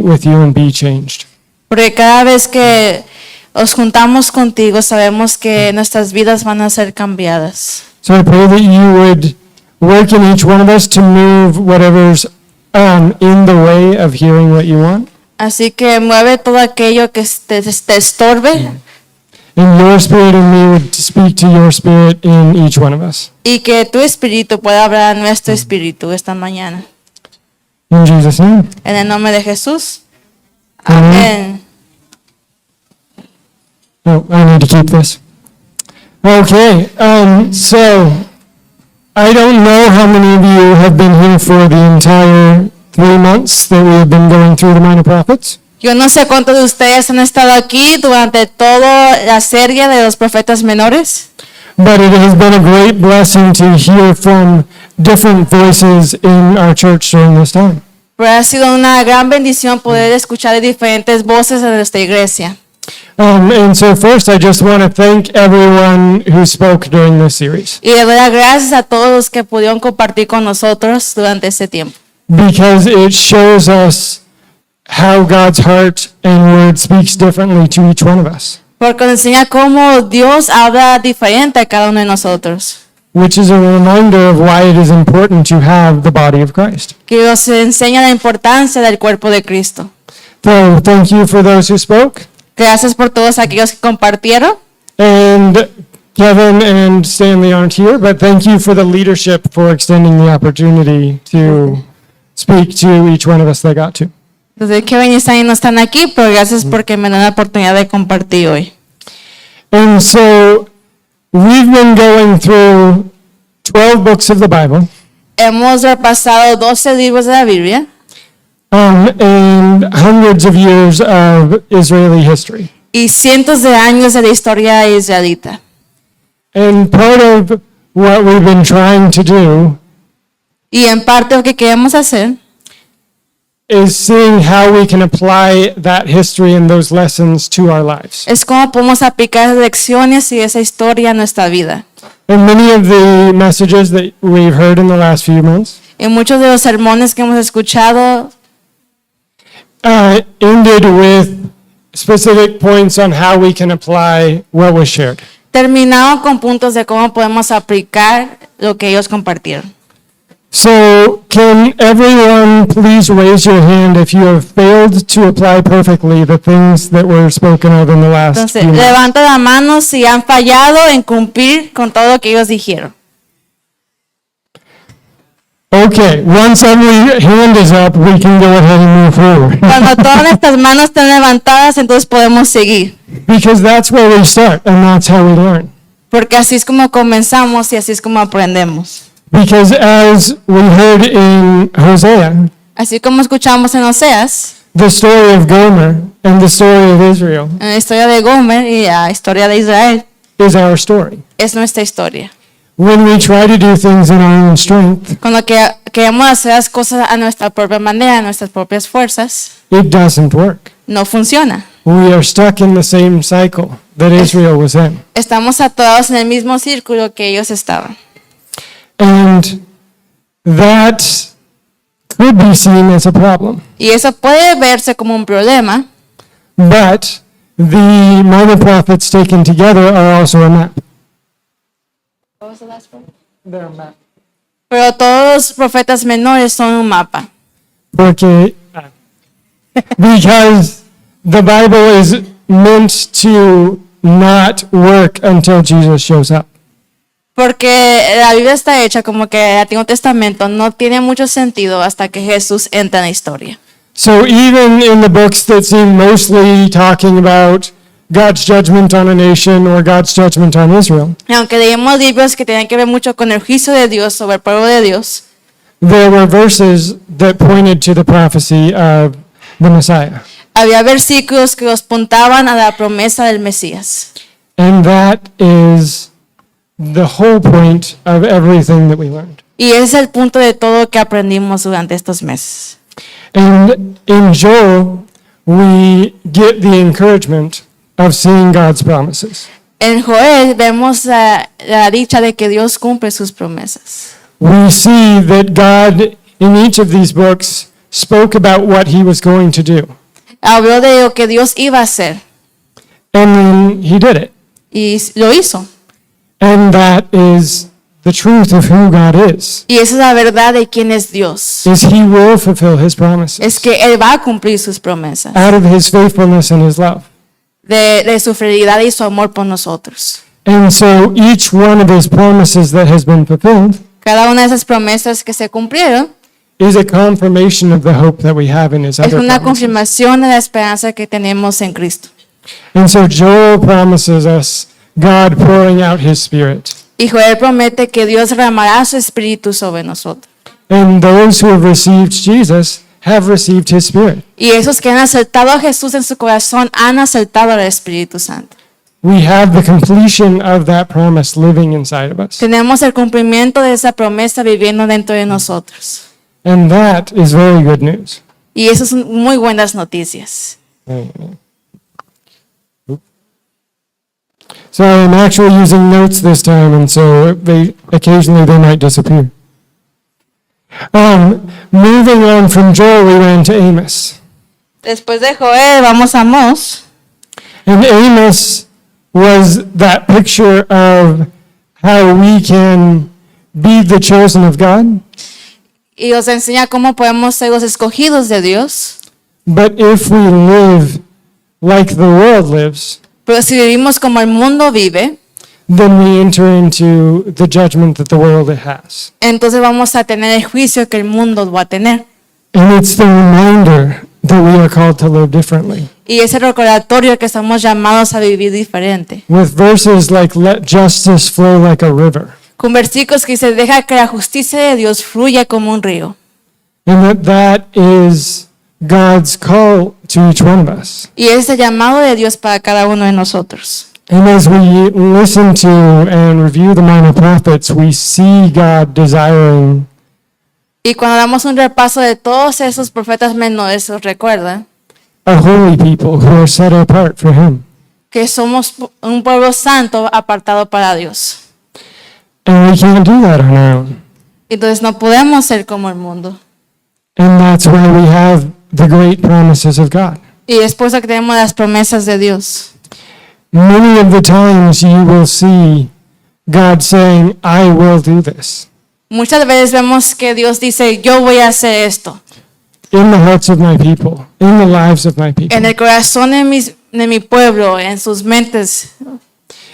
meet with you and be changed. Porque cada vez que nos juntamos contigo, sabemos que nuestras vidas van a ser cambiadas. So I pray that you would work in each one of us to move whatever's in the way of hearing what you want. Así que mueve todo aquello que te estorbe And your spirit and me would speak to your spirit in each one of us. y que tu espíritu pueda hablar a nuestro espíritu esta mañana. In Jesus' name. En el nombre de Jesús. Amén. Amén. Oh, I need to keep this. Okay, so I don't know how many of you have been here for the entire 3 months that we have been going through the Minor Prophets. Yo no sé cuántos de ustedes han estado aquí durante toda la serie de los profetas menores, But it has been a great blessing to hear from different voices in our church during this time. pero ha sido una gran bendición poder escuchar diferentes voces de nuestra iglesia. And so first, I just want to thank everyone who spoke during this series, Y le doy las gracias a todos los que pudieron compartir con nosotros durante ese tiempo, because it shows us how God's heart and word speaks differently to each one of us, porque nos enseña cómo Dios habla diferente a cada uno de nosotros, which is a reminder of why it is important to have the body of Christ. que nos enseña la importancia del cuerpo de Cristo. So thank you for those who spoke. Gracias por todos aquellos que compartieron. And Kevin and Stanley aren't here, but thank you for the leadership for extending the opportunity to speak to each one of us that got to. Entonces, Kevin y Stanley no están aquí, pero gracias porque me dan la oportunidad de compartir hoy. And so we've been going through 12 books of the Bible, Hemos repasado 12 libros de la Biblia and hundreds of years of Israeli history. y cientos de años de la historia israelita. And part of what we've been trying to do Y en parte lo que queremos hacer is seeing how we can apply that history and those lessons to our lives. es cómo podemos aplicar esas lecciones y esa historia a nuestra vida. And many of the messages that we've heard in the last few months Y muchos de los sermones que hemos escuchado ended with specific points on how we can apply what was shared. terminaron con puntos de cómo podemos aplicar lo que ellos compartieron. So, can everyone please raise your hand if you have failed to apply perfectly the things that were spoken of in the last Entonces, few months? levanta la mano si han fallado en cumplir con todo lo que ellos dijeron. Okay, once every hand is up, we can go ahead and move forward. Cuando todas nuestras manos estén levantadas, entonces podemos seguir. Because that's where we start and that's how we learn. Porque así es como comenzamos y así es como aprendemos. Because as we heard in Hosea, Así como escuchamos en Oseas, the story of Gomer and the story of Israel en la historia de Gomer y la historia de Israel, is our story. es nuestra historia. When we try to do things in our own strength, Cuando queremos hacer las cosas a nuestra propia manera, a nuestras propias fuerzas, it doesn't work. no funciona. We are stuck in the same cycle that Israel was in. Estamos atorados en el mismo círculo que ellos estaban. And that could be seen as a problem. Y eso puede verse como un problema, But the minor prophets taken together are also a map. They're a map. pero todos los profetas menores son un mapa. Because the Bible is meant to not work until Jesus shows up. Porque la Biblia está hecha como que el Antiguo Testamento no tiene mucho sentido hasta que Jesús entra en la historia. So even in the books that seem mostly talking about God's judgment on a nation or God's judgment on Israel, Y aunque leemos libros que tienen que ver mucho con el juicio de Dios sobre el pueblo de Dios, there were verses that pointed to the prophecy of the Messiah. había versículos que los apuntaban a la promesa del Mesías. And that is the whole point of everything that we learned. Y ese es el punto de todo lo que aprendimos durante estos meses. And in Joel, we get the encouragement of seeing God's promises. En Joel vemos la dicha de que Dios cumple sus promesas. We see that God, in each of these books, spoke about what he was going to do. Habló de lo que Dios iba a hacer And then he did it. y lo hizo. And that is the truth of who God is. Y esa es la verdad de quién es Dios. Is he will fulfill his promises Es que Él va a cumplir sus promesas out of his faithfulness and his love. de su fidelidad y su amor por nosotros. And so each one of his promises that has been fulfilled Cada una de esas promesas que se cumplieron is a confirmation of the hope that we have in his es other una promises. confirmación de la esperanza que tenemos en Cristo. And so Joel promises us God pouring out his spirit. Y Joel promete que Dios derramará su espíritu sobre nosotros. And those who have received Jesus have received his spirit. Y esos que han aceptado a Jesús en su corazón han aceptado al Espíritu Santo. We have the completion of that promise living inside of us. Tenemos el cumplimiento de esa promesa viviendo dentro de nosotros. And that is very good news. Y eso son muy buenas noticias. So I'm actually using notes this time, and so occasionally they might disappear. Moving on from Joel, we ran to Amos. Después de Joel, vamos a Amós. And Amos was that picture of how we can be the chosen of God, Y nos enseña cómo podemos ser los escogidos de Dios. but if we live like the world lives, Pero si vivimos como el mundo vive, then we enter into the judgment that the world has. entonces vamos a tener el juicio que el mundo va a tener. And it's the reminder that we are called to live differently. Y ese recordatorio que estamos llamados a vivir diferente. With verses like, let justice flow like a river. Con versículos que dice, deja que la justicia de Dios fluya como un río. And that is God's call to each one of us. Y ese es el llamado de Dios para cada uno de nosotros. And as we listen to and review the minor prophets, we see God desiring Y cuando damos un repaso de todos esos profetas menores, os recuerda a holy people who are set apart for Him. que somos un pueblo santo apartado para Dios. And we can't do that on our own. Entonces no podemos ser como el mundo. And that's why we have the great promises of God. Y es por eso que tenemos las promesas de Dios. Many of the times you will see God saying, I will do this, Muchas veces vemos que Dios dice, yo voy a hacer esto. in the hearts of my people, in the lives of my people. En el corazón de mi pueblo, en sus mentes.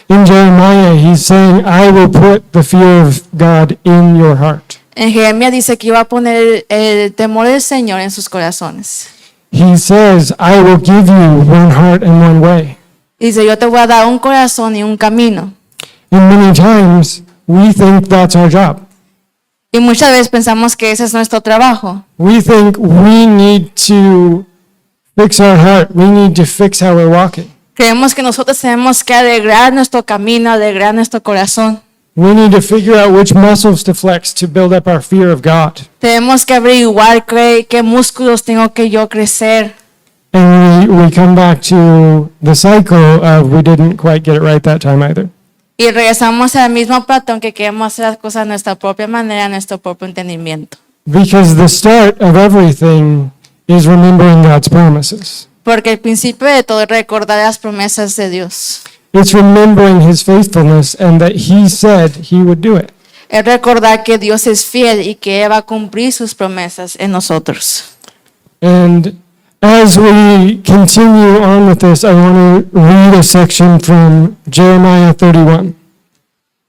In Jeremiah, he's saying, I will put the fear of God in your heart. En Jeremías dice que iba a poner el temor del Señor en sus corazones. He says, I will give you one heart and one way. Dice, yo te voy a dar un corazón y un camino. And many times, we think that's our job. Y muchas veces pensamos que ese es nuestro trabajo. We think we need to fix our heart. We need to fix how we're walking. Creemos que nosotros tenemos que alegrar nuestro camino, alegrar nuestro corazón. We need to figure out which muscles to flex to build up our fear of God. Tenemos que averiguar qué músculos tengo que yo crecer. And we come back to the cycle of we didn't quite get it right that time either. Y regresamos al mismo patrón que queremos hacer las cosas a nuestra propia manera, a nuestro propio entendimiento. Because the start of everything is remembering God's promises. Porque el principio de todo es recordar las promesas de Dios. It's remembering His faithfulness and that He said He would do it. Es recordar que Dios es fiel y que Él va a cumplir sus promesas en nosotros. And as we continue on with this, I want to read a section from Jeremiah 31.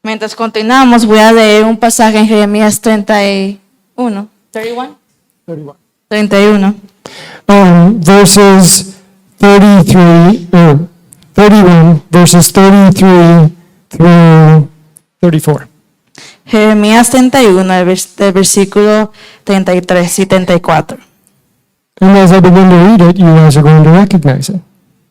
Mientras continuamos, voy a leer un pasaje en Jeremías 31. 31. Verses 31, verses 33 through 34. Jeremías 31, del versículo 33 y 34. And as I begin to read it, you guys are going to recognize it.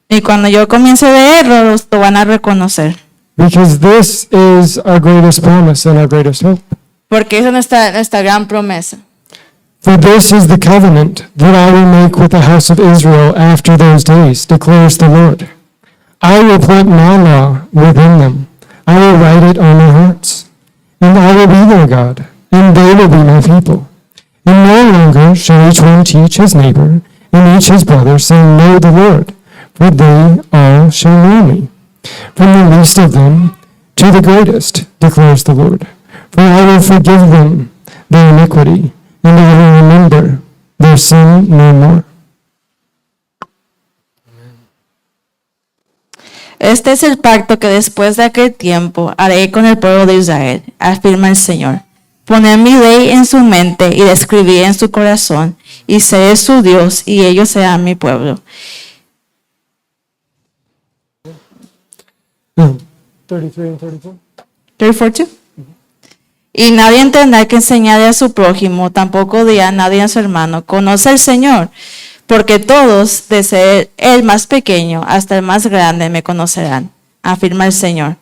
Y cuando yo comience a leerlo, lo van a reconocer. Because this is our greatest promise and our greatest hope. Porque esa es nuestra gran promesa. For this is the covenant that I will make with the house of Israel after those days, declares the Lord. I will put my law within them. I will write it on their hearts. And I will be their God, and they will be my people. And no longer shall each one teach his neighbor and each his brother, saying, Know the Lord, for they all shall know me, from the least of them to the greatest, declares the Lord. For I will forgive them their iniquity, and I will remember their sin no more. Este es el pacto que después de aquel tiempo haré con el pueblo de Israel, afirma el Señor. Poner mi ley en su mente y la escribiré en su corazón, y seré su Dios, y ellos serán mi pueblo. 33 and 34. 34. Y nadie tendrá que enseñarle a su prójimo, tampoco dirá nadie a su hermano, conoce al Señor, porque todos, desde el más pequeño hasta el más grande, me conocerán, afirma el Señor.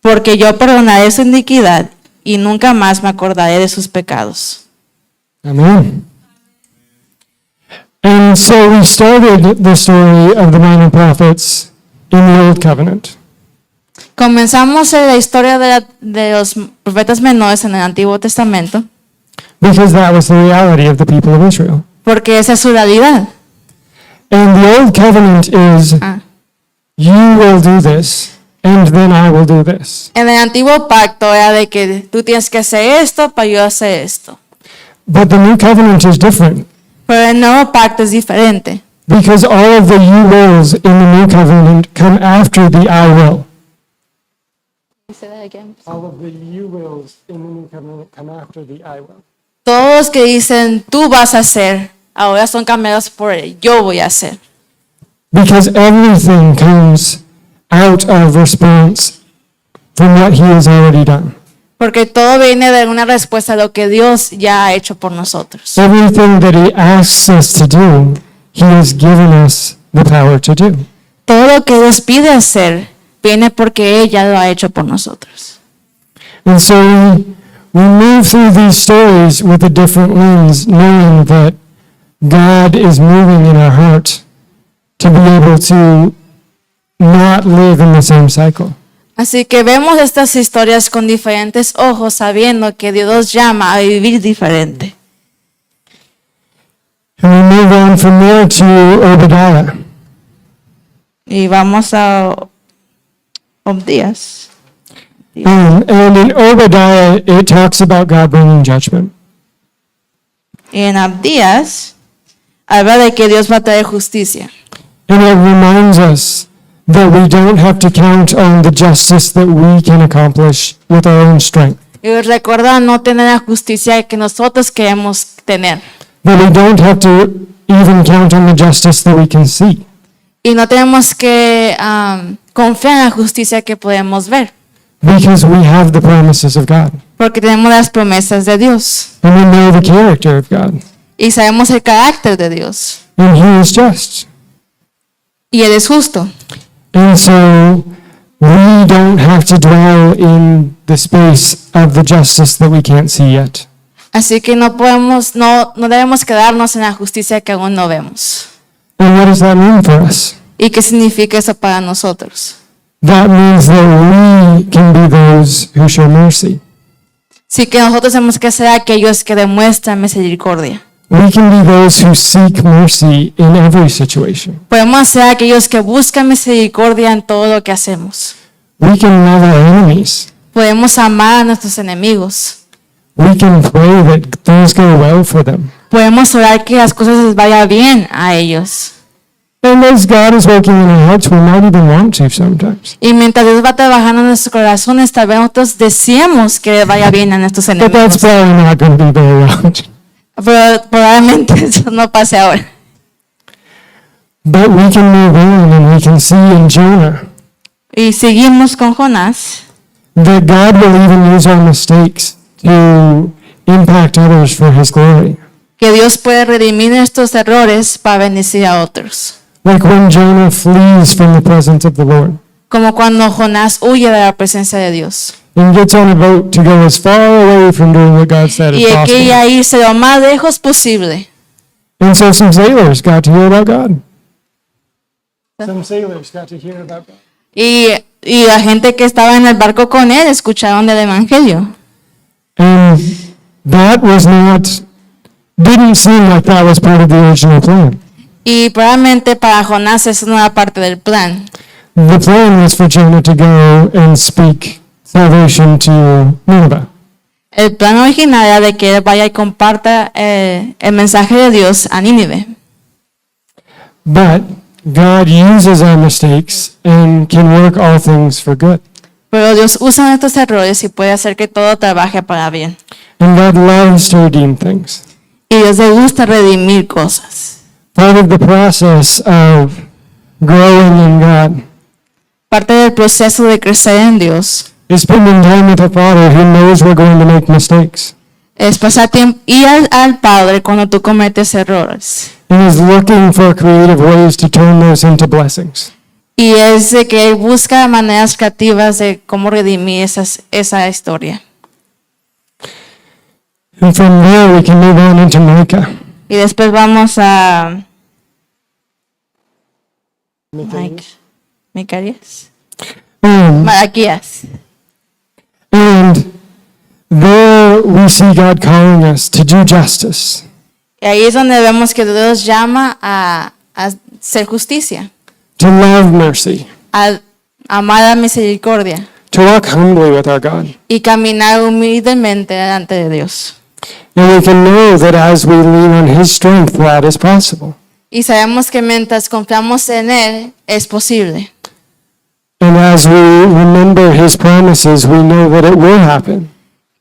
Porque yo perdonaré su iniquidad y nunca más me acordaré de sus pecados. Amen. And so we started the story of the minor prophets in the Old Covenant. Comenzamos la historia de los profetas menores en el Antiguo Testamento, Because that was the reality of the people of Israel. porque esa es su realidad. And the Old Covenant is, you will do this, and then I will do this. En el Antiguo Pacto era de que tú tienes que hacer esto para yo hacer esto. But the New Covenant is different. Pero el Nuevo Pacto es diferente. Because all of the you wills in the New Covenant come after the I will. All of the you wills in the New Covenant come after the I will. Todos los que dicen tú vas a hacer, ahora son cambiados por el yo voy a hacer. Because everything comes out of response from what he has already done. Porque todo viene de una respuesta a lo que Dios ya ha hecho por nosotros. Everything that he asks us to do, he has given us the power to do. Todo lo que Dios pide hacer viene porque Él ya lo ha hecho por nosotros. And so we move through these stories with a different lens, knowing that God is moving in our heart to be able to not live in the same cycle. Así que vemos estas historias con diferentes ojos, sabiendo que Dios llama a vivir diferente. And we move on from there to Obadiah. Y vamos a Obdías. And in Obadiah, it talks about God bringing judgment. Y en Abdías habla de que Dios va a traer justicia. And it reminds us that we don't have to count on the justice that we can accomplish with our own strength. Y recuerda no tener la justicia que nosotros queremos tener. That we don't have to even count on the justice that we can see. Y no tenemos que confiar en la justicia que podemos ver. Because we have the promises of God. Porque tenemos las promesas de Dios. And we know the character of God. Y sabemos el carácter de Dios. And he is just. Y Él es justo. And so we don't have to dwell in the space of the justice that we can't see yet. Así que no debemos quedarnos en la justicia que aún no vemos. And what does that mean for us? ¿Y qué significa eso para nosotros? That means that we can be those who show mercy. Sí que nosotros tenemos que ser aquellos que demuestran misericordia. We can be those who seek mercy in every situation. Podemos ser aquellos que buscan misericordia en todo lo que hacemos. We can love our enemies. Podemos amar a nuestros enemigos. We can pray that things go well for them. Podemos orar que las cosas les vaya bien a ellos. And as God is working in our hearts, we might even want to sometimes. Y mientras Dios va trabajando en nuestros corazones, tal vez nosotros deseamos que les vaya bien a nuestros But that's enemigos. probably not going to be very often. Pero probablemente eso no pase ahora. But we can move on and we can see in Jonah Y seguimos con Jonás, that God will even use our mistakes to impact others for his glory. que Dios puede redimir estos errores para bendecir a otros. Like when Jonah flees from the presence of the Lord Como cuando Jonás huye de la presencia de Dios. and gets on a boat to go as far away from doing what God said Y as él possible. quería irse lo más lejos posible. And so some sailors got to hear about God. Some sailors got to hear about God. Y la gente que estaba en el barco con él escucharon del evangelio. And that was not didn't seem like that was part of the original plan. Y probablemente para Jonás eso no era parte del plan. The plan was for Jonah to go and speak salvation to Nineveh. El plan original era de que él vaya y comparta el mensaje de Dios a Nínive. But God uses our mistakes and can work all things for good. Pero Dios usa nuestros errores y puede hacer que todo trabaje para bien. And God loves to redeem things. Y Dios le gusta redimir cosas. Part of the process of growing in God Parte del proceso de crecer en Dios is spending time with a Father who knows we're going to make mistakes es pasar tiempo y al Padre cuando tú cometes errores. and is looking for creative ways to turn those into blessings. Y es de que Él busca maneras creativas de cómo redimir esa historia. And from there we can move on into Micah. Y después vamos a Micarías. Malaquías. And there we see God calling us to do justice, Y ahí es donde vemos que Dios llama a hacer justicia, to love mercy, a amar la misericordia to walk humbly with our God. y caminar humildemente delante de Dios. And we can know that as we lean on His strength, that is possible. Y sabemos que mientras confiamos en Él, es posible. And as we remember His promises, we know that it will happen.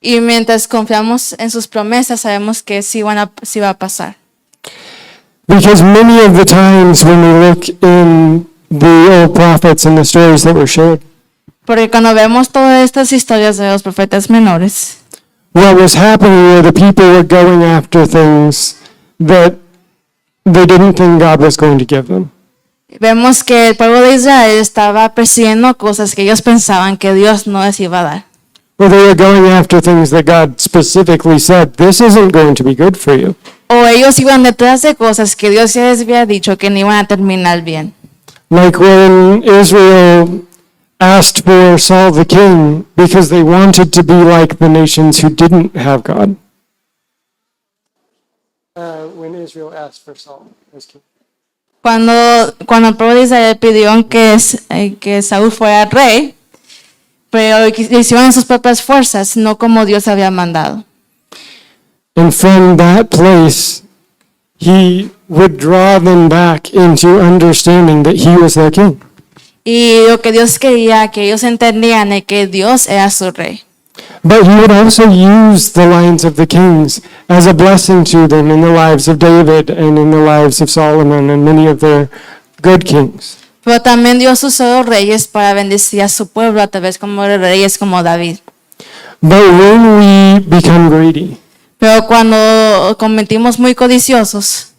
Y mientras confiamos en sus promesas, sabemos que sí va a pasar. Because many of the times when we look in the old prophets and the stories that were shared, Porque cuando vemos todas estas historias de los profetas menores, what was happening were the people were going after things that they didn't think God was going to give them. vemos que el pueblo de Israel estaba persiguiendo cosas que ellos pensaban que Dios no les iba a dar. Or they were going after things that God specifically said, this isn't going to be good for you. O ellos iban detrás de cosas que Dios ya les había dicho que no iban a terminar bien. Like when Israel asked for Saul the king because they wanted to be like the nations who didn't have God. When Israel asked for Saul as king. Cuando el pueblo de Israel pidió que Saúl fuera rey, pero lo hicieron en sus propias fuerzas, no como Dios había mandado. And from that place, he would draw them back into understanding that he was their king. Y lo que Dios quería que ellos entendieran es que Dios era su rey. But he would also use the lines of the kings as a blessing to them in the lives of David and in the lives of Solomon and many of their good kings. Pero también Dios usó los reyes para bendecir a su pueblo a través como de reyes como David. But when we become greedy, Pero cuando cometimos muy codiciosos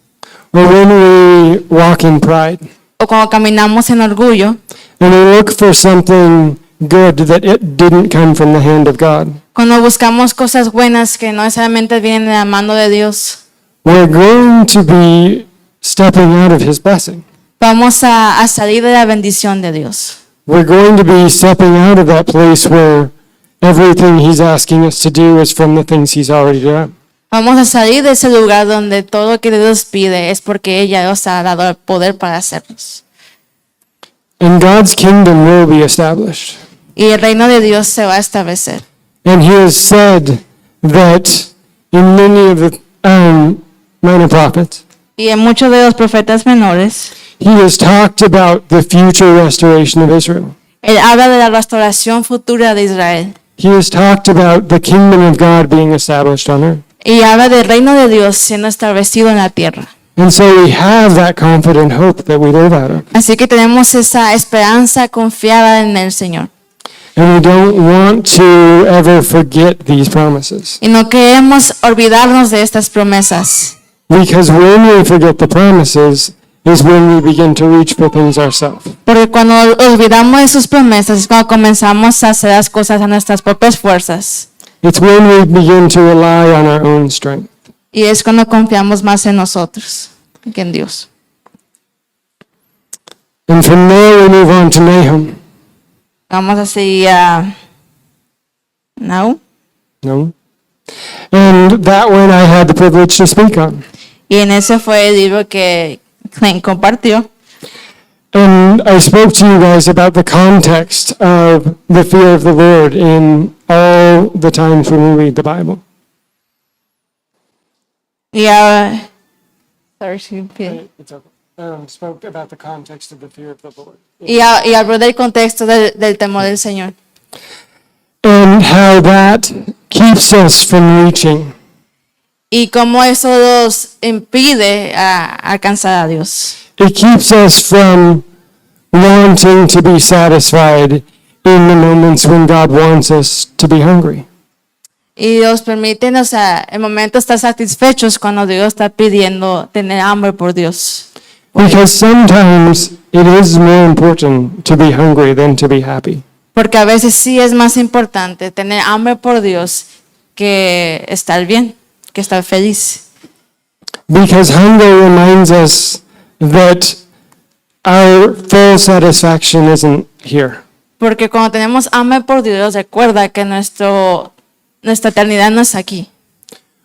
or when we walk in pride, o cuando caminamos en orgullo, and we look for something good that it didn't come from the hand of God, cuando buscamos cosas buenas que no necesariamente vienen de la mano de Dios, we're going to be stepping out of his blessing. vamos a salir de la bendición de Dios. We're going to be stepping out of that place where everything he's asking us to do is from the things he's already done. Vamos a salir de ese lugar donde todo lo que Dios pide es porque ella nos ha dado el poder para hacerlos. And God's kingdom will be established. Y el reino de Dios se va a establecer. And he has said that in many of the minor prophets, Y en muchos de los profetas menores, he has talked about the future restoration of Israel. él habla de la restauración futura de Israel. He has talked about the kingdom of God being established on earth. Y habla del reino de Dios siendo establecido en la tierra. And so we have that confident hope that we live out of. Así que tenemos esa esperanza confiada en el Señor. And we don't want to ever forget these promises. Y no queremos olvidarnos de estas promesas. Because when we forget the promises is when we begin to reach for things ourselves. Porque cuando olvidamos de sus promesas es cuando comenzamos a hacer las cosas a nuestras propias fuerzas. It's when we begin to rely on our own strength. Y es cuando confiamos más en nosotros que en Dios. And from there we move on to Nahum. Vamos a seguir a Nahum. No? And that one I had the privilege to speak on. Y en ese fue el libro que Clint compartió. And I spoke to you guys about the context of the fear of the Lord in all the times when we read the Bible. Y ahora, sorry, she repeated. Spoke about the context of the fear of the Lord. Y habló del contexto del temor del Señor. And how that keeps us from reaching. Y cómo eso nos impide alcanzar a Dios. It keeps us from wanting to be satisfied in the moments when God wants us to be hungry. Y nos permiten, o sea, el momento estar satisfechos cuando Dios está pidiendo tener hambre por Dios. Because sometimes it is more important to be hungry than to be happy. Porque a veces sí es más importante tener hambre por Dios que estar bien, que estar feliz. Because hunger reminds us that our full satisfaction isn't here. Porque cuando tenemos hambre por Dios, recuerda que nuestra eternidad no es aquí.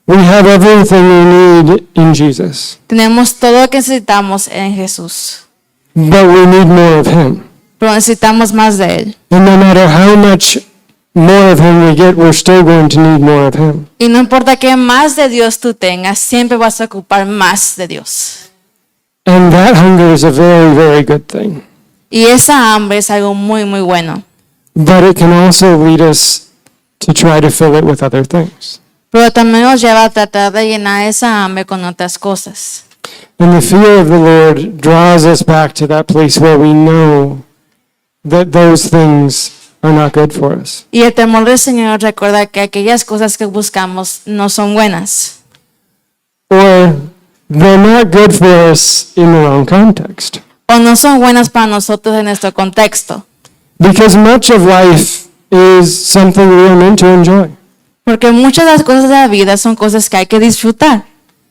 We have everything we need in Jesus, Tenemos todo lo que necesitamos en Jesús, but we need more of Him. pero necesitamos más de Él. And no matter how much more of Him we get, we're still going to need more of Him. Y no importa qué más de Dios tú tengas, siempre vas a ocupar más de Dios. And that hunger is a very, very good thing. Y esa hambre es algo muy, muy bueno. But it can also lead us to try to fill it with other things. Pero también nos lleva a tratar de llenar esa hambre con otras cosas. And the fear of the Lord draws us back to that place where we know that those things are not good for us. Y el temor del Señor recuerda que aquellas cosas que buscamos no son buenas. Or they're not good for us in the wrong context. O no son buenas para nosotros en nuestro contexto. Because much of life is something we are meant to enjoy. Porque muchas de las cosas de la vida son cosas que hay que disfrutar.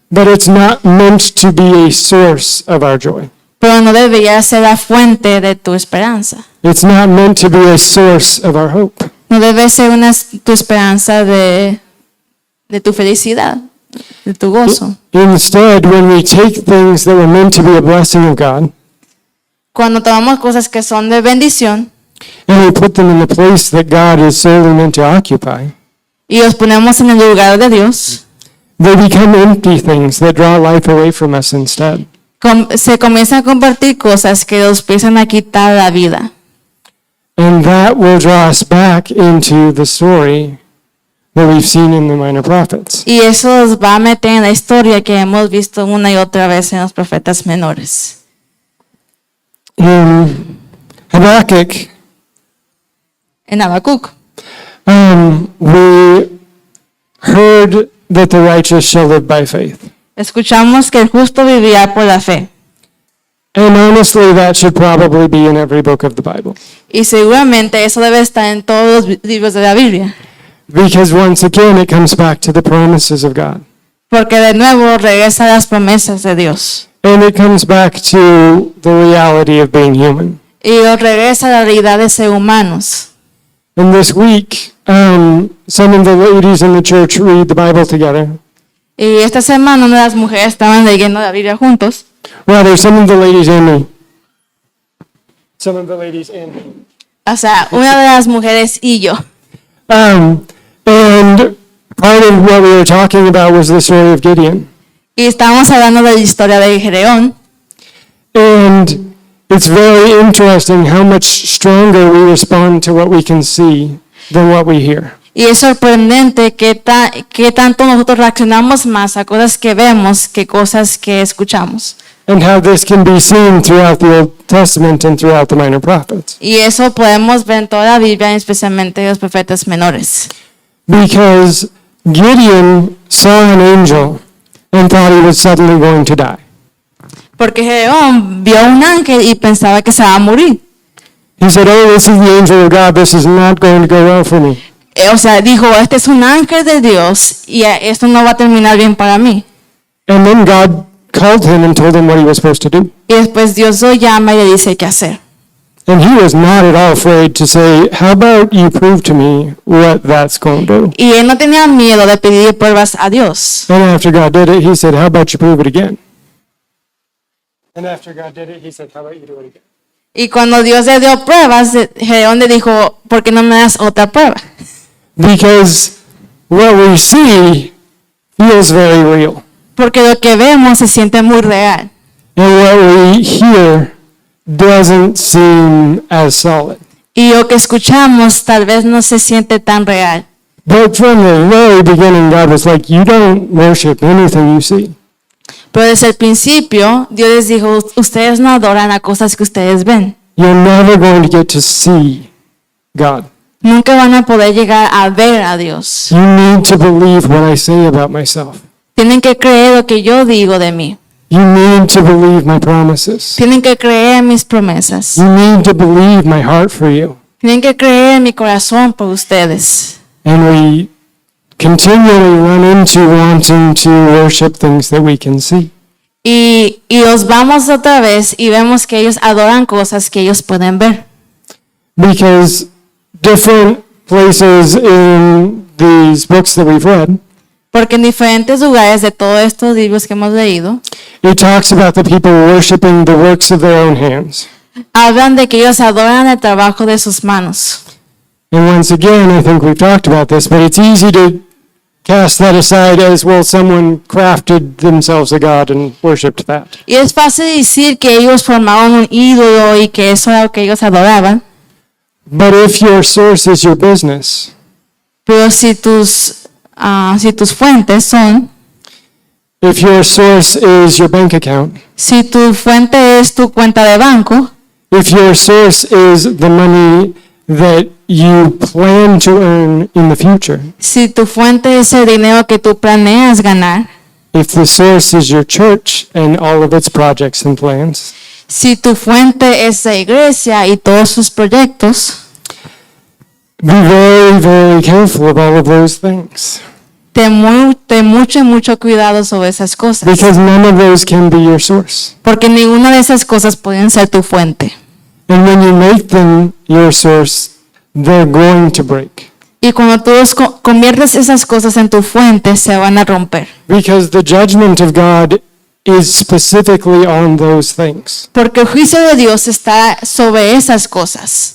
But it's not meant to be a source of our joy. Pero no debería ser la fuente de tu esperanza. It's not meant to be a source of our hope. No debe ser tu esperanza de tu felicidad, de tu gozo. Instead, when we take things that were meant to be a blessing of God, Cuando tomamos cosas que son de bendición and we put them in the place that God is solely meant to occupy, y los ponemos en el lugar de Dios, they become empty things that draw life away from us instead. se comienzan a convertir cosas que nos empiezan a quitar la vida. And that will draw us back into the story that we've seen in the minor prophets. Y eso nos va a meter en la historia que hemos visto una y otra vez en los profetas menores. In Habakkuk, En Habacuc, we heard that the righteous shall live by faith. escuchamos que el justo vivirá por la fe. And honestly, that should probably be in every book of the Bible. Y seguramente eso debe estar en todos los libros de la Biblia. Because once again, it comes back to the promises of God. Porque de nuevo regresa a las promesas de Dios. And it comes back to the reality of being human. Y regresa a la realidad de ser humanos. And this week, some of the ladies in the church read the Bible together. Y esta semana una de las mujeres estaban leyendo la Biblia juntos. Rather, some of the ladies and me. Some of the ladies and me. O sea, una de las mujeres y yo. And part of what we were talking about was the story of Gideon. Y estábamos hablando de la historia de Gedeón. And it's very interesting how much stronger we respond to what we can see than what we hear. Y es sorprendente que tanto nosotros reaccionamos más a cosas que vemos que cosas que escuchamos. And how this can be seen throughout the Old Testament and throughout the minor prophets. Y eso podemos ver en toda la Biblia, especialmente en los profetas menores. Because Gideon saw an angel and thought he was suddenly going to die. Porque Gedeón vio un ángel y pensaba que se iba a morir. He said, "Oh, this is the angel of God. This is not going to go well for me." O sea, dijo, este es un ángel de Dios y esto no va a terminar bien para mí. And then God called him and told him what he was supposed to do. Y después Dios lo llama y le dice qué hacer. And he was not at all afraid to say, how about you prove to me what that's going to do? Y él no tenía miedo de pedir pruebas a Dios. And after God did it, he said, how about you prove it again? And after God did it, he said, how about you do it again? Y cuando Dios le dio pruebas, Gedeón le dijo, ¿por qué no me das otra prueba? Because what we see feels very real. Porque lo que vemos se siente muy real. And what we hear doesn't seem as solid. Y lo que escuchamos tal vez no se siente tan real. But from the very beginning, God was like, you don't worship anything you see. Pero desde el principio, Dios les dijo, ustedes no adoran a cosas que ustedes ven. You're never going to get to see God. Nunca van a poder llegar a ver a Dios. You need to believe what I say about myself. Tienen que creer lo que yo digo de mí. You need to believe my promises. Tienen que creer en mis promesas. You need to believe my heart for you. Tienen que creer en mi corazón por ustedes. And we continually run into wanting to worship things that we can see. Y os vamos otra vez y vemos que ellos adoran cosas que ellos pueden ver. Because different places in these books that we've read, Porque en diferentes lugares de todos estos libros que hemos leído, it talks about the people worshiping the works of their own hands. hablan de que ellos adoran el trabajo de sus manos. And once again, I think we've talked about this, but it's easy to cast that aside as, well, someone crafted themselves a god and worshipped that. Y es fácil decir que ellos formaron un ídolo y que eso era lo que ellos adoraban. But if your source is your business, Pero si tus fuentes son, if your source is your bank account, si tu fuente es tu cuenta de banco, if your source is the money that you plan to earn in the future, si tu fuente es el dinero que tú planeas ganar, if the source is your church and all of its projects and plans, si tu fuente es la iglesia y todos sus proyectos, be very, very careful of all of those things. ten mucho cuidado sobre esas cosas. Because none of those can be your source. Porque ninguna de esas cosas pueden ser tu fuente. And when you make them your source, they're going to break. Y cuando tú conviertes esas cosas en tu fuente, se van a romper. Because the judgment of God is specifically on those things. Porque el juicio de Dios está sobre esas cosas.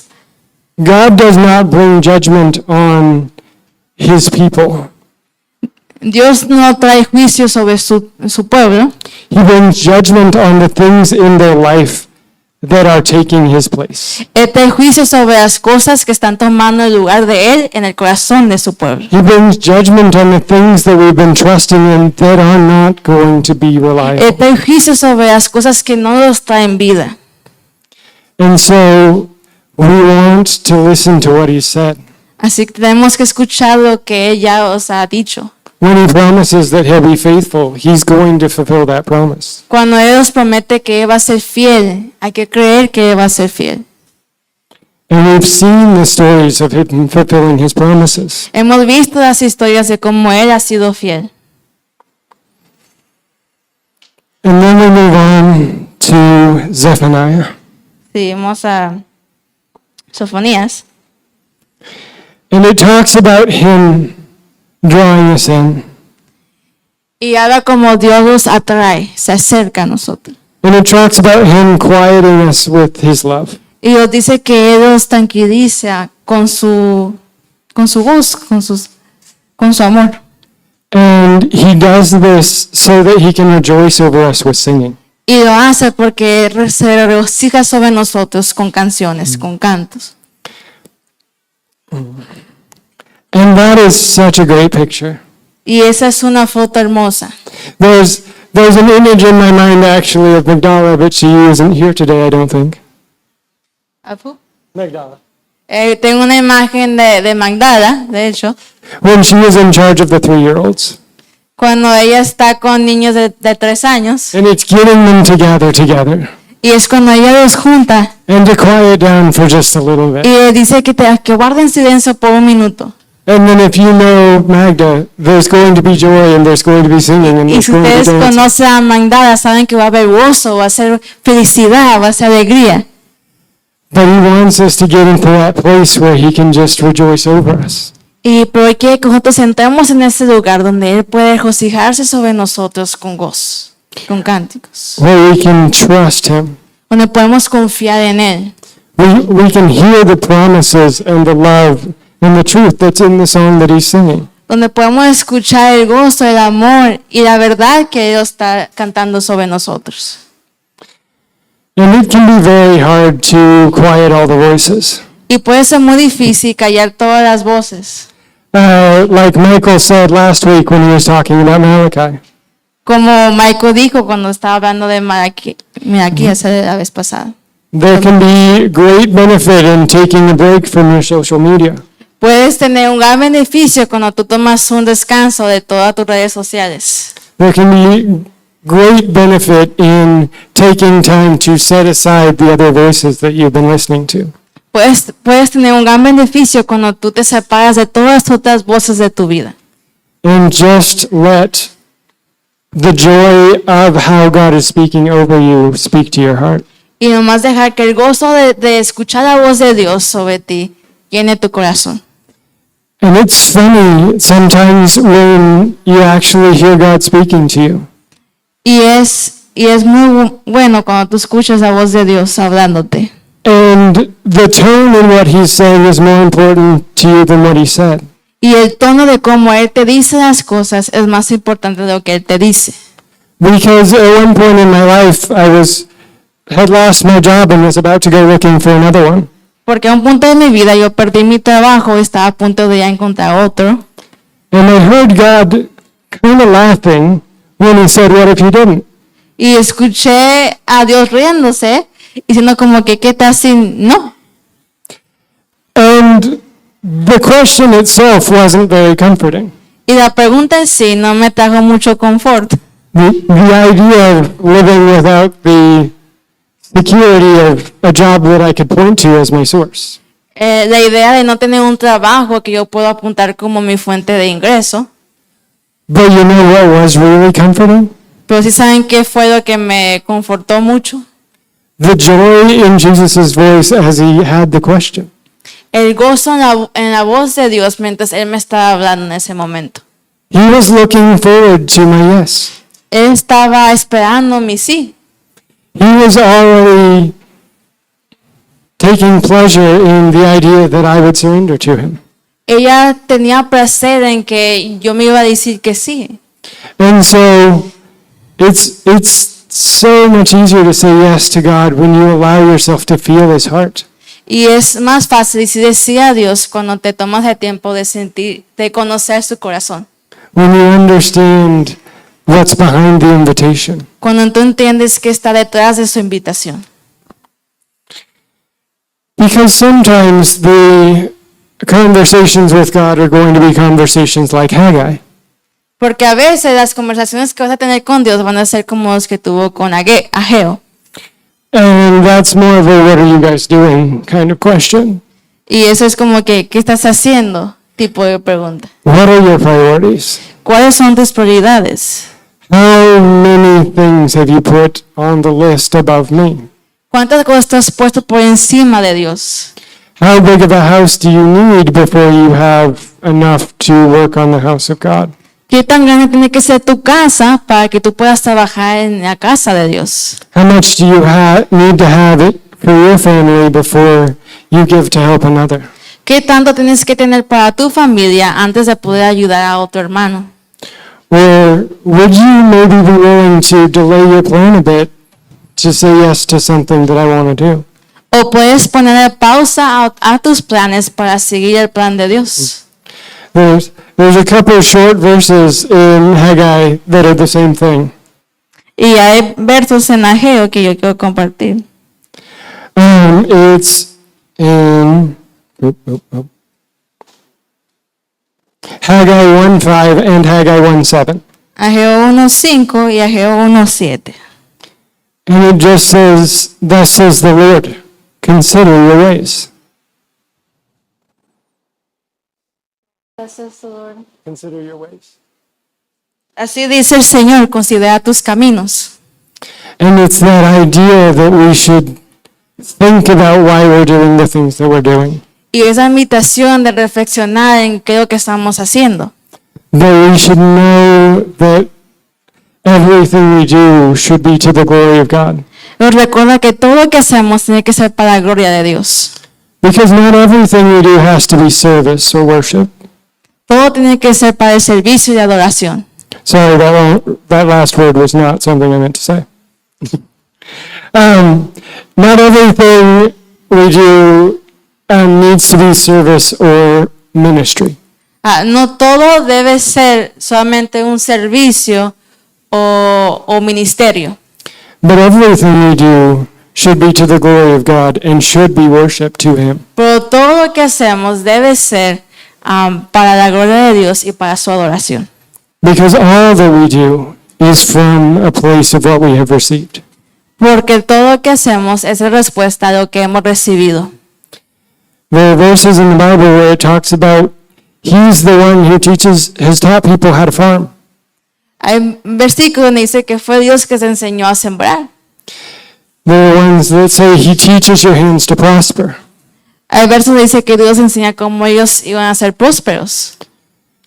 God does not bring judgment on his people. Dios no trae juicio sobre su pueblo. He brings judgment on the things in their life that are taking his place. Él trae juicio sobre las cosas que están tomando el lugar de Él en el corazón de su pueblo. He brings judgment on the things that we've been trusting in that are not going to be Él reliable. trae juicio sobre las cosas que no nos traen vida. And so we want to listen to what he said. Así que tenemos que escuchar lo que Él ya os ha dicho. When he promises that he'll be faithful, he's going to fulfill that promise. Cuando Él nos promete que Él va a ser fiel, hay que creer que Él va a ser fiel. And we've seen the stories of him fulfilling his promises. Hemos visto las historias de cómo Él ha sido fiel. And then we move on to Zephaniah. Seguimos a Sofonías. And it talks about him drawing us in. Y habla como Dios los atrae, se acerca a nosotros. And it talks about him quieting us with his love. Y Dios dice que Él los tranquiliza con su voz, con su amor. And he does this so that he can rejoice over us with singing. Y lo hace porque se regocija sobre nosotros con canciones, con cantos. And that is such a great picture. Y esa es una foto hermosa. There's an image in my mind actually of Magdala, but she isn't here today, I don't think. Magdala. Tengo una imagen de Magdala, de hecho, When she was in charge of the 3-year-olds. cuando ella está con niños de 3 años. And it's getting them to gather together. Y es cuando ella los junta And to quiet down for just a little y bit. le dice que guarden silencio por un minuto. And then if you know Magda, there's going to be joy and there's going to be singing and Y there's si going to be ustedes dancing. conocen a Magdala, saben que va a haber gozo, va a ser felicidad, va a ser alegría. But even wants us to get into that place where he can just rejoice over us. Pero Él quiere que nosotros entremos en ese lugar donde Él puede regocijarse sobre nosotros con gozo, con cánticos, Where we can trust him. donde podemos confiar en Él. We can hear the promises and the love and the truth that's in the song that he's singing. Donde podemos escuchar el gozo, el amor y la verdad que Él está cantando sobre nosotros. And it can be very hard to quiet all the voices. Y puede ser muy difícil callar todas las voces. Like Michael said last week when he was talking about Malachi. Como Michael dijo cuando estaba hablando de Malaquías la vez pasada. There can be great benefit in taking a break from your social media. Puedes tener un gran beneficio cuando tú tomas un descanso de todas tus redes sociales. There can be great benefit in taking time to set aside the other voices that you've been listening to. Puedes tener un gran beneficio cuando tú te separas de todas las otras voces de tu vida. And just let the joy of how God is speaking over you speak to your heart. Y nomás dejar que el gozo de escuchar la voz de Dios sobre ti llene tu corazón. And it's funny sometimes when you actually hear God speaking to you. Y es muy bueno cuando tú escuchas la voz de Dios hablándote. And the tone in what he's saying is more important to you than what he said. Y el tono de cómo Él te dice las cosas es más importante de lo que Él te dice. Because at one point in my life, had lost my job and was about to go looking for another one. Porque a un punto de mi vida yo perdí mi trabajo y estaba a punto de ya encontrar otro. And I heard God kind of laughing when he said, "What if you didn't?" Y escuché a Dios riéndose, diciendo como que, ¿qué tal si no? And the question itself wasn't very comforting. Y la pregunta en sí no me trajo mucho confort. The idea of living without the security of a job that I could point to as my source. La idea de no tener un trabajo que yo puedo apuntar como mi fuente de ingreso. But you know what was really comforting? Pero sí saben qué fue lo que me confortó mucho. The joy in Jesus' voice as he had the question. El gozo en la voz de Dios mientras Él me estaba hablando en ese momento. He was looking forward to my yes. Él estaba esperando mi sí. He was already taking pleasure in the idea that I would surrender to him. Ella tenía placer en que yo me iba a decir que sí. And so it's so much easier to say yes to God when you allow yourself to feel his heart. Y es más fácil decir a Dios cuando te tomas el tiempo de sentir, de conocer su corazón. When you understand what's behind the invitation. Cuando tú entiendes que está detrás de su invitación. Because sometimes the conversations with God are going to be conversations like Haggai. Porque a veces las conversaciones que vas a tener con Dios van a ser como los que tuvo con Ageo. And that's more of a what are you guys doing kind of question. Y eso es como que, ¿qué estás haciendo? Tipo de pregunta. What are your priorities? ¿Cuáles son tus prioridades? How many things have you put on the list above me? ¿Cuántas cosas tú has puesto por encima de Dios? How big of a house do you need before you have enough to work on the house of God? ¿Qué tan grande tiene que ser tu casa para que tú puedas trabajar en la casa de Dios? How much do you need to have it for your family before you give to help another? ¿Qué tanto tienes que tener para tu familia antes de poder ayudar a otro hermano? Or would you maybe be willing to delay your plan a bit to say yes to something that I want to do? O puedes ponerle pausa a tus planes para seguir el plan de Dios. There's a couple of short verses in Haggai that are the same thing. Y hay versos en Ageo que yo quiero compartir. It's in Haggai 1:5 and Haggai 1:7. Ageo 1:5 y Ageo 1:7. And it just says, "Thus says the Lord, consider your ways." Consider your ways. Así dice el Señor, considera tus caminos. And it's that idea that we should think about why we're doing the things that we're doing. Y esa invitación de reflexionar en qué es lo que estamos haciendo. That we should know that everything we do should be to the glory of God. Nos recuerda que todo lo que hacemos tiene que ser para la gloria de Dios. Because not everything we do has to be service or worship. Todo tiene que ser para el servicio y adoración. Sorry, that last word was not something I meant to say. Not everything we do needs to be service or ministry. No todo debe ser solamente un servicio o ministerio. But everything we do should be to the glory of God and should be worship to Him. Pero todo lo que hacemos debe ser para la gloria de Dios y para su adoración. Because all that we do is from a place of what we have received. Porque todo lo que hacemos es respuesta a lo que hemos recibido. There are verses in the Bible where it talks about He's the one who has taught people how to farm. Hay un versículo donde dice que fue Dios que se enseñó a sembrar. There are ones that say He teaches your hands to prosper. Hay versos donde dice que Dios enseña cómo ellos iban a ser prósperos.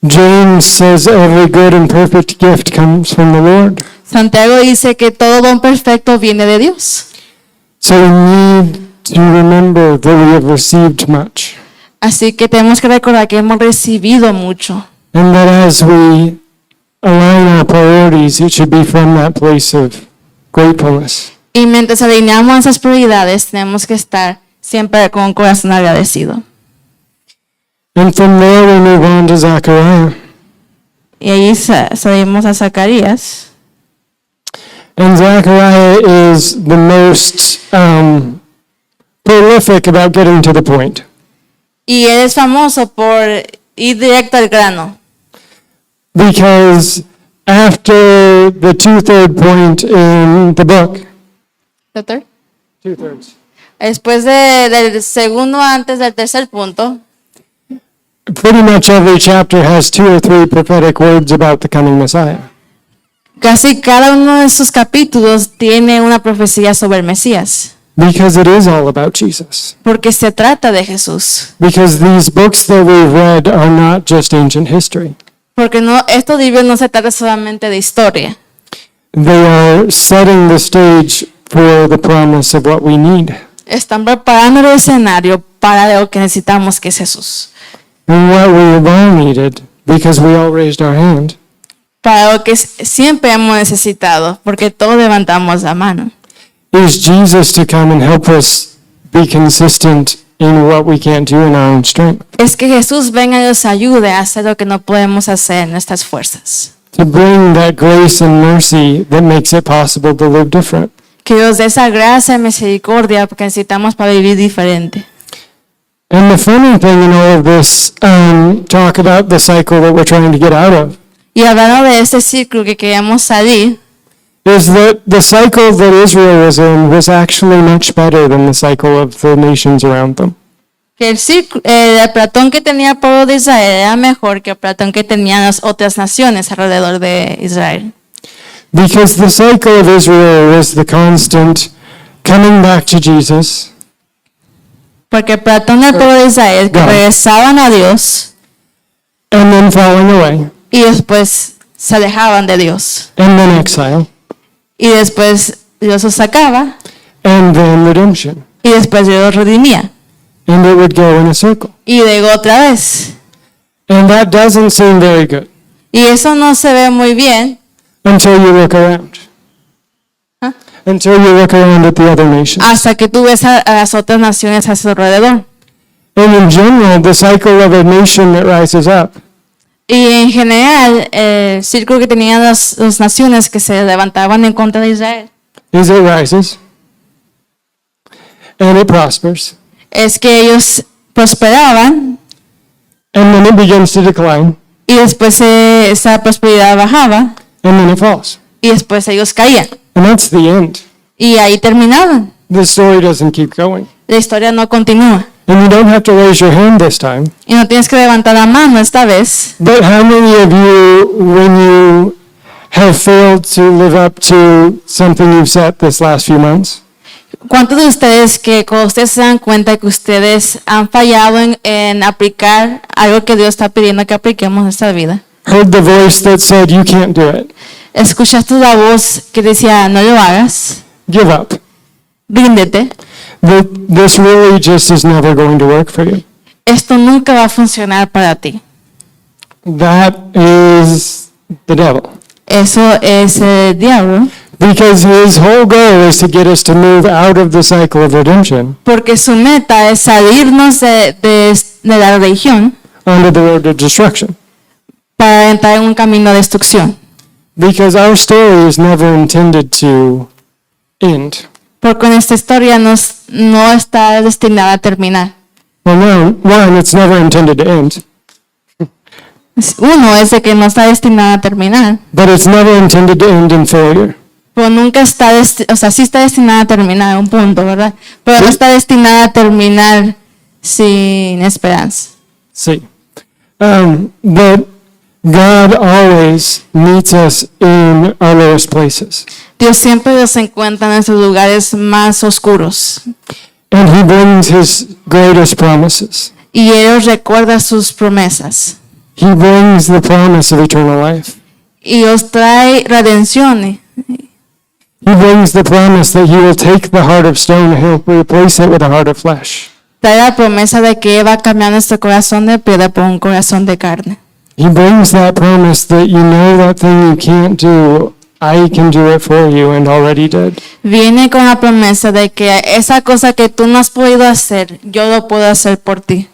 James says every good and perfect gift comes from the Lord. Santiago dice que todo don perfecto viene de Dios. So we need to remember that we have received much. Así que tenemos que recordar que hemos recibido mucho. And that as we align our priorities, it should be from that place of gratefulness. Y mientras alineamos esas prioridades, tenemos que estar siempre con un corazón agradecido. And from there we move on to Zechariah. Y ahí salimos a Zacarías. And Zechariah is the most prolific about getting to the point. Y él es famoso por ir directo al grano. Because after the 2/3 point in the book, ¿Doctor? 2/3, Después del segundo antes del tercer punto, pretty much every chapter has 2 or 3 prophetic words about the coming Messiah. casi cada uno de sus capítulos tiene una profecía sobre el Mesías. Because it is all about Jesus. Porque se trata de Jesús. Because these books that we've read are not just ancient history. Porque estos libros no se trata solamente de historia. They are setting the stage for the promise of what we need. Están preparando el escenario para lo que necesitamos, que es Jesús. And what we have all needed, because we all raised our hand, Para lo que siempre hemos necesitado, porque todos levantamos la mano. is Jesus to come and help us be consistent in what we can't do in our own strength. Es que Jesús venga y nos ayude a hacer lo que no podemos hacer en nuestras fuerzas. To bring that grace and mercy that makes it possible to live different. Que Dios dé esa gracia y misericordia que necesitamos para vivir diferente. And the funny thing in all of this, talk about the cycle that we're trying to get out of, Y hablando de ese círculo que queríamos salir, is that the cycle that Israel was in was actually much better than the cycle of the nations around them. que el Platón que tenía el pueblo de Israel era mejor que el Platón que tenían las otras naciones alrededor de Israel. Because the cycle of Israel was the constant coming back to Jesus, Porque el Platón del pueblo de Israel que God. regresaban a Dios and then falling away, y después se alejaban de Dios. and then exile, Y después Dios los sacaba and then redemption. y después Dios los redimía. And it would go in a circle. Y luego otra vez. And that doesn't seem very good Y eso no se ve muy bien until you look around. Huh? Until you look around at the other nations. hasta que tú ves a las otras naciones a su alrededor. And in general, the cycle of a nation that rises up Y en general, el círculo que tenían las naciones que se levantaban en contra de Israel is it rises and it prospers, es que ellos prosperaban and then it begins to decline, y después esa prosperidad bajaba and then it falls. y después ellos caían. And that's the end. Y ahí terminaban. The story doesn't keep going. La historia no continúa. And you don't have to raise your hand this time. Y no tienes que levantar la mano esta vez. But how many of you, when you have failed to live up to something you've set this last few months, ¿Cuántos de ustedes que cuando ustedes se dan cuenta que ustedes han fallado en aplicar algo que Dios está pidiendo que apliquemos en esta vida? heard the voice that said, you can't do it. ¿Escuchaste la voz que decía, no lo hagas? Give up. Ríndete. This really just is never going to work for you. Esto nunca va a funcionar para ti. That is the devil. Eso es el diablo. Because his whole goal is to get us to move out of the cycle of redemption Porque su meta es salirnos de la religión onto the road to destruction. para entrar en un camino de destrucción. Because our story is never intended to end. Porque nuestra historia no está destinada a terminar. Well, no, one, it's never intended to end, Uno es de que no está destinada a terminar. but it's never intended to end in failure. Pero nunca está, sí está destinada a terminar, un punto, ¿verdad? Pero no Sí. está destinada a terminar sin esperanza. See, but God always meets us in our lowest places, Dios siempre nos encuentra en nuestros lugares más oscuros. and He brings His greatest promises. Y Él recuerda sus promesas. He brings the promise of eternal life. Y os trae redención. He brings the promise that He will take the heart of stone and He'll replace it with a heart of flesh. Trae la promesa de que Él va a cambiar nuestro corazón de piedra por un corazón de carne. He brings that promise that you know that thing you can't do, I can do it for you and already did. Viene con la promesa de que esa cosa que tú no has podido hacer, yo lo puedo hacer por ti.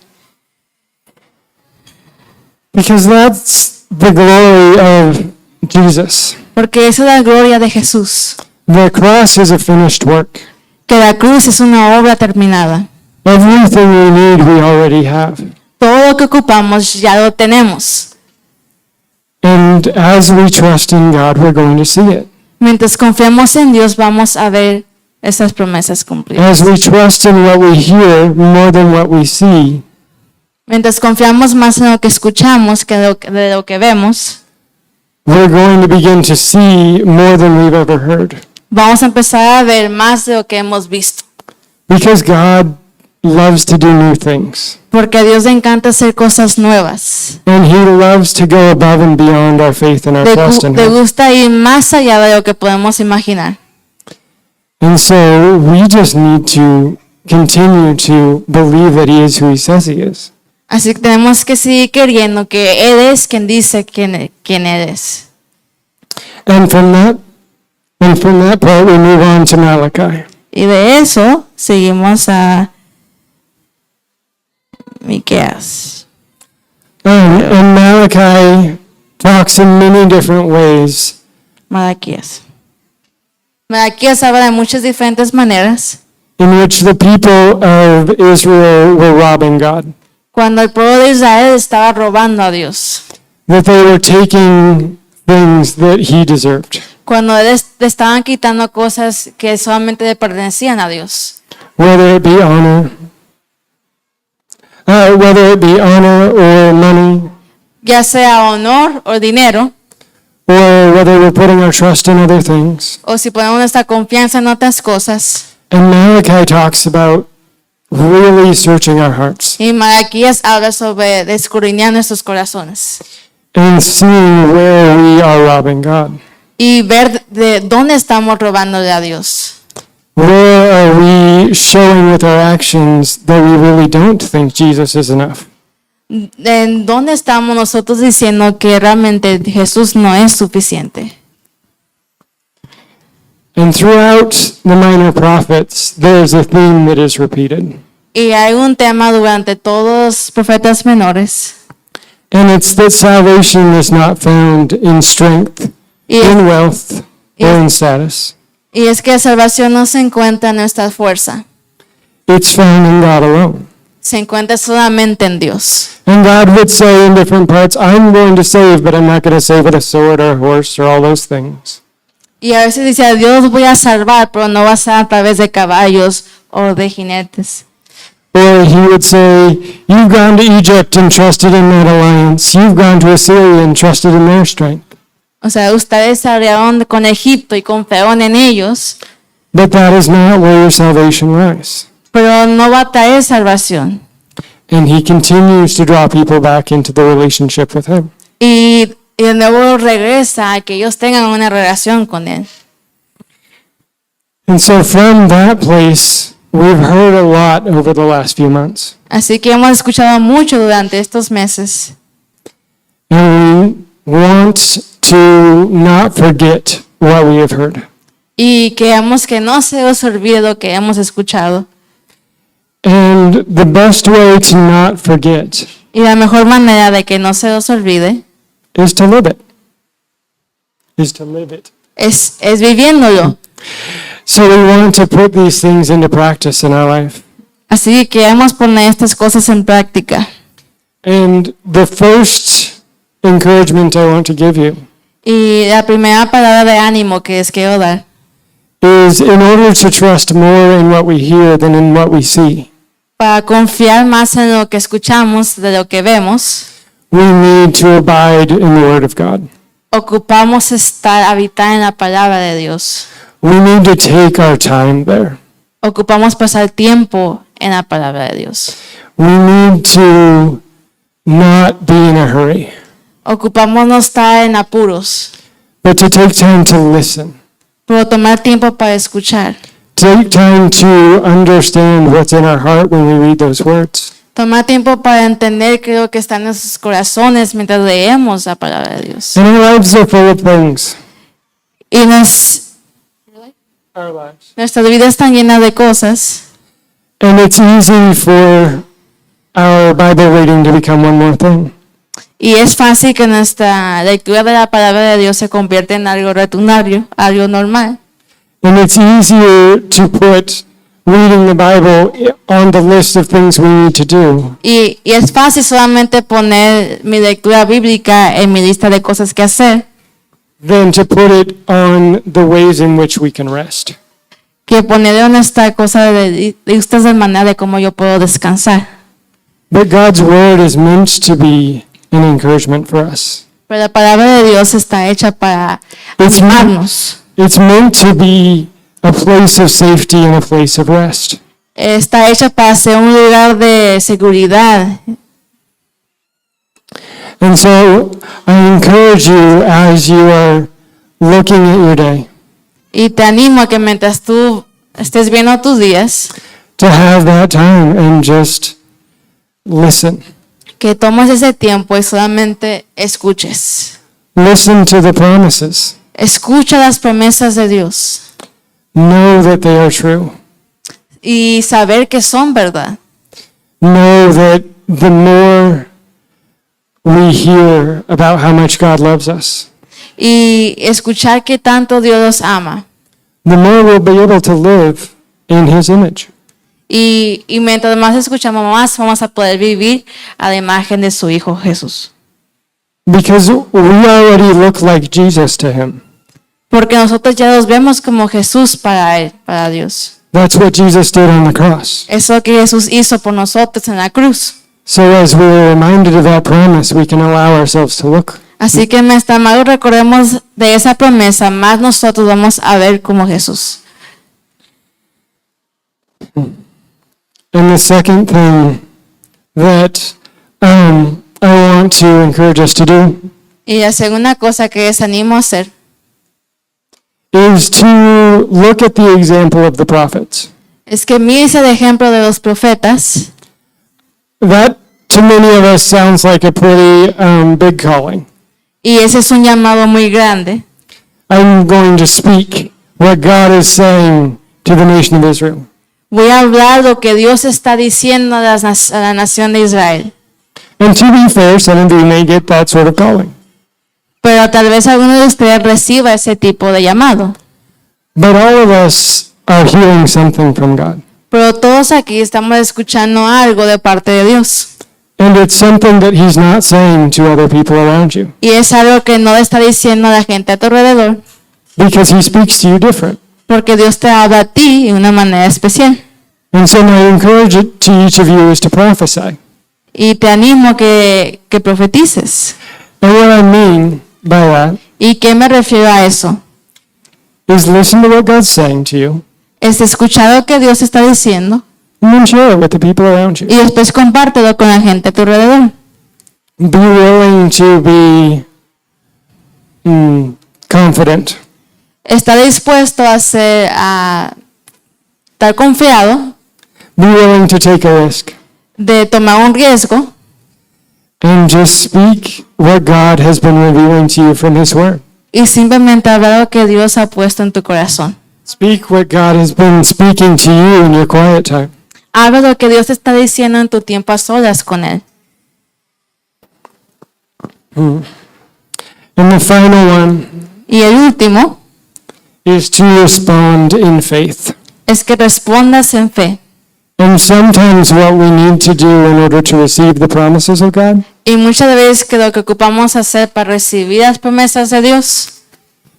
Because that's the glory of Jesus. Porque esa es la gloria de Jesús. The cross is a finished work. Que la cruz es una obra terminada. Everything we need, we already have. Todo lo que ocupamos ya lo tenemos. And as we trust in God, we're going to see it. Mientras confiamos en Dios, vamos a ver esas promesas cumplidas. As we trust in what we hear more than what we see, Mientras confiamos más en lo que escuchamos que de lo que vemos, we're going to begin to see more than we've ever heard. vamos a empezar a ver más de lo que hemos visto. Because God loves to do new things. Porque a Dios le encanta hacer cosas nuevas. And He loves to go above and beyond our faith and our trust in Le Him. gusta ir más allá de lo que podemos imaginar. And so we just need to continue to believe that He is who He says He is. Así que tenemos que seguir queriendo que Él es quien dice quién Él es. And from that part we move on to Malachi. Y de eso seguimos a Miqueas. And Malachi talks in many different ways Malaquías. Malaquías habla de muchas diferentes maneras. in which the people of Israel were robbing God. Cuando el pueblo de Israel estaba robando a Dios. That they were taking things that He deserved. Cuando le estaban quitando cosas que solamente le pertenecían a Dios. Whether it be honor or money, Ya sea honor o dinero. or whether we're putting our trust in other things. O si ponemos nuestra confianza en otras cosas. And Malachi talks about really searching our hearts Y Malaquías habla sobre escudriñar nuestros corazones. and seeing where we are robbing God. Y ver de dónde estamos robándole a Dios. Where are we showing with our actions that we really don't think Jesus is enough? ¿En dónde estamos nosotros diciendo que realmente Jesús no es suficiente? And throughout the minor prophets, there's a theme that is repeated. Y hay un tema durante todos los profetas menores. And it's that salvation is not found in strength, Y in es, wealth, or in status. y es que la salvación no se encuentra en nuestra fuerza. It's found in God alone. Se encuentra solamente en Dios. And God would say in different parts, I'm going to save, but I'm not going to save with a sword or a horse or all those things. Y a veces dice, Dios voy a salvar, pero no va a ser a través de caballos o de jinetes. Or He would say, you've gone to Egypt and trusted in that alliance. You've gone to Assyria and trusted in their strength. O sea, ustedes salieron con Egipto y confiaron en ellos. But that is not where your salvation lies. pero no va a traer salvación. And he continues to draw people back into the relationship with him. Y de nuevo regresa a que ellos tengan una relación con Él. And so from that place, we've heard a lot over the last few months. Así que hemos escuchado mucho durante estos meses. And we want to not forget what we have heard. Y queremos que no se os olvide lo que hemos escuchado. And the best way to not forget Y la mejor manera de que no se os olvide is to live it. Is to live it. es viviéndolo. So we want to put these things into practice in our life. Así que queremos poner estas cosas en práctica. And the first encouragement I want to give you Y la primera palabra de ánimo que les quiero dar is in order to trust more in what we hear than in what we see, para confiar más en lo que escuchamos de lo que vemos, we need to abide in the Word of God. ocupamos habitar en la palabra de Dios. We need to take our time there. Ocupamos pasar tiempo en la palabra de Dios. We need to not be in a hurry, Ocupamos no estar en apuros, but to take time to listen. pero tomar tiempo para escuchar. Take time to understand what's in our heart when we read those words. Tomar tiempo para entender qué es lo que está en nuestros corazones mientras leemos la palabra de Dios. And our lives are full of things. Y Our lives. nuestras vidas están llenas de cosas. And it's easy for our Bible reading to become one more thing. Y es fácil que nuestra lectura de la palabra de Dios se convierta en algo rutinario, algo normal. And it's easier to put reading the Bible on the list of things we need to do Y es fácil solamente poner mi lectura bíblica en mi lista de cosas que hacer, than to put it on the ways in which we can rest. que poner en esta cosa de listas de manera de cómo yo puedo descansar. But God's Word is meant to be an encouragement for us. Pero la palabra de Dios está hecha para It's animarnos. It's meant to be a place of safety and a place of rest. Está hecha para ser un lugar de seguridad. And so I encourage you as you are looking at your day Y te animo a que mientras tú estés viendo tus días, to have that time and just listen. que tomes ese tiempo y solamente escuches. Listen to the promises. Escucha las promesas de Dios Know that they are true. y saber que son verdad. Know that the more we hear about how much God loves us, Y escuchar que tanto Dios los ama. the more we'll be able to live in His image. Y mientras más escuchamos, más vamos a poder vivir a la imagen de su Hijo Jesús. Because we already look like Jesus to Him. Porque nosotros ya los vemos como Jesús para Él, para Dios. That's what Jesus did on the cross. Eso que Jesús hizo por nosotros en la cruz. So as we're reminded of that promise, we can allow ourselves to look. Así que, mis amados, recordemos de esa promesa, más nosotros vamos a ver como Jesús. And the second thing that I want to encourage us to do Y la segunda cosa que les animo a hacer is to look at the example of the prophets. es que mires el ejemplo de los profetas. That, to many of us, sounds like a pretty big calling. Y ese es un llamado muy grande. I'm going to speak what God is saying to the nation of Israel. Voy a hablar lo que Dios está diciendo a la nación de Israel. And to be fair, some of you may get that sort of calling. Pero tal vez alguno de ustedes reciba ese tipo de llamado. But all of us are hearing something from God. Pero todos aquí estamos escuchando algo de parte de Dios. And it's something that He's not saying to other people around you. Y es algo que no le está diciendo a la gente a tu alrededor. Because He speaks to you different. Porque Dios te habla a ti de una manera especial. And so my encouragement to each of you is to prophesy. Y te animo que profetices. And what I mean by that ¿Y qué me refiero a eso? is listen to what God's saying to you. es escuchar lo que Dios está diciendo and then share it with the people around you. y después compártelo con la gente a tu alrededor. Be willing to be confident. Está dispuesto a estar confiado Be willing to take a risk. de tomar un riesgo And just speak what God has been revealing to you from His Word. y simplemente hablar lo que Dios ha puesto en tu corazón. Speak what God has been speaking to you in your quiet time. Habla lo que Dios te está diciendo en tu tiempo a solas con Él. And the final one Y el último is to respond in faith. es que respondas en fe. And sometimes what we need to do in order to receive the promises of God Y muchas veces que lo que ocupamos hacer para recibir las promesas de Dios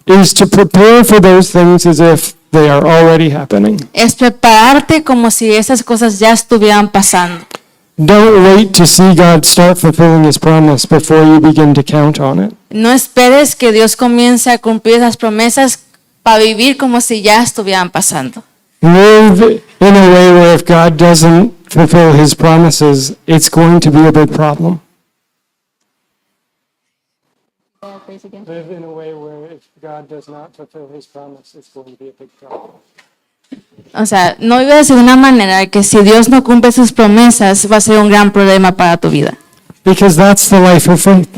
is to prepare for those things as if they are already happening. es prepararte como si esas cosas ya estuvieran pasando. Don't wait to see God start fulfilling His promise before you begin to count on it. No esperes que Dios comience a cumplir las promesas para vivir como si ya estuvieran pasando. Live in a way where if God doesn't fulfill His promises, it's going to be a big problem. Live in a way where if God does not fulfill His promise, it's going to be a big problem. O sea, no vives de una manera que si Dios no cumple sus promesas va a ser un gran problema para tu vida. Because that's the life of faith.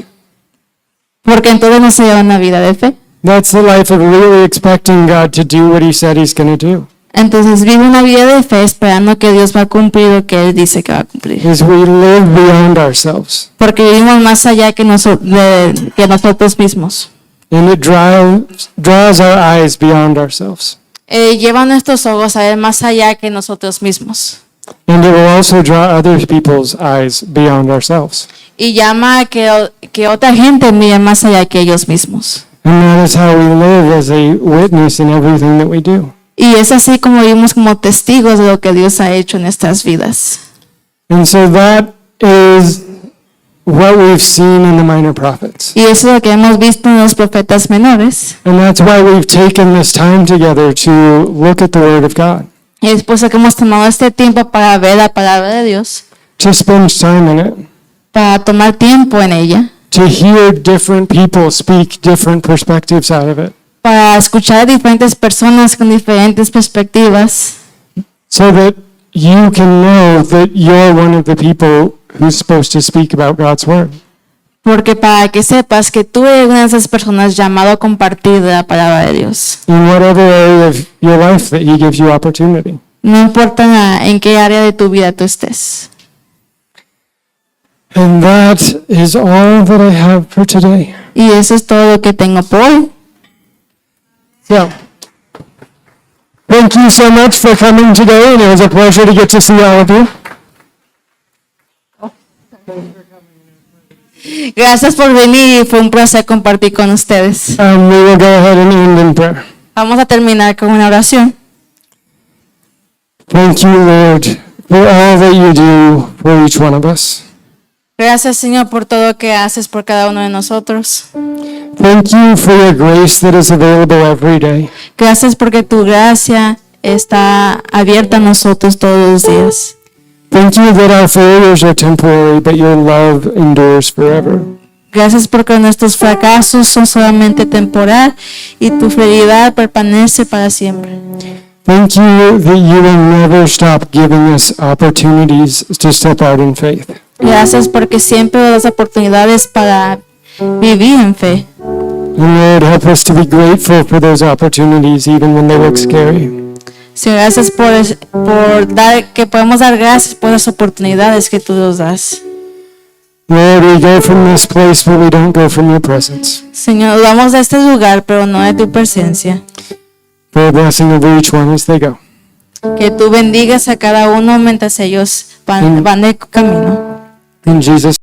Porque entonces no se lleva una vida de fe. That's the life of really expecting God to do what He said He's going to do. Entonces vive una vida de fe esperando que Dios va a cumplir lo que Él dice que va a cumplir. Is we live beyond ourselves. Porque vivimos más allá que nosotros mismos. And it draws our eyes beyond ourselves. Lleva nuestros ojos a ver más allá que nosotros mismos. And it will also draw other people's eyes beyond ourselves. Y llama a que otra gente mire más allá que ellos mismos. And that is how we live as a witness in everything that we do. Y es así como vivimos como testigos de lo que Dios ha hecho en nuestras vidas. And so that is what we've seen in the minor prophets. Y eso es lo que hemos visto en los profetas menores. And that's why we've taken this time together to look at the Word of God, Y después de que hemos tomado este tiempo para ver la palabra de Dios, to spend time in it, para tomar tiempo en ella, to hear different people speak different perspectives out of it, para escuchar a diferentes personas con diferentes perspectivas, so that you can know that you're one of the people who's supposed to speak about God's Word. porque para que sepas que tú eres una de esas personas llamado a compartir de la palabra de Dios. In whatever area of your life that He gives you opportunity. No importa en qué área de tu vida tú estés. And that is all that I have for today. Y eso es todo lo que tengo por hoy. So, thank you so much for coming today, and it was a pleasure to get to see all of you. Gracias por venir y fue un placer compartir con ustedes. We will go ahead and end in prayer. Vamos a terminar con una oración. Thank you, Lord, for all that you do for each one of us. Gracias, Señor, por todo lo que haces por cada uno de nosotros. Thank you for your grace that is available every day. Gracias porque tu gracia está abierta a nosotros todos los días. Thank you that our failures are temporary, but your love endures forever. Gracias porque nuestros fracasos son solamente temporal y tu fidelidad permanece para siempre. Thank you that you will never stop giving us opportunities to step out in faith. Gracias porque siempre das oportunidades para vivir en fe. And Lord, help us to be grateful for those opportunities even when they look scary. Señor, gracias por dar, que podemos dar gracias por las oportunidades que tú nos das. Lord, we go from this place, but we don't go from your presence. Señor, vamos de este lugar, pero no de tu presencia. For the blessing of each one as they go. Que tú bendigas a cada uno mientras ellos van de camino. In Jesus'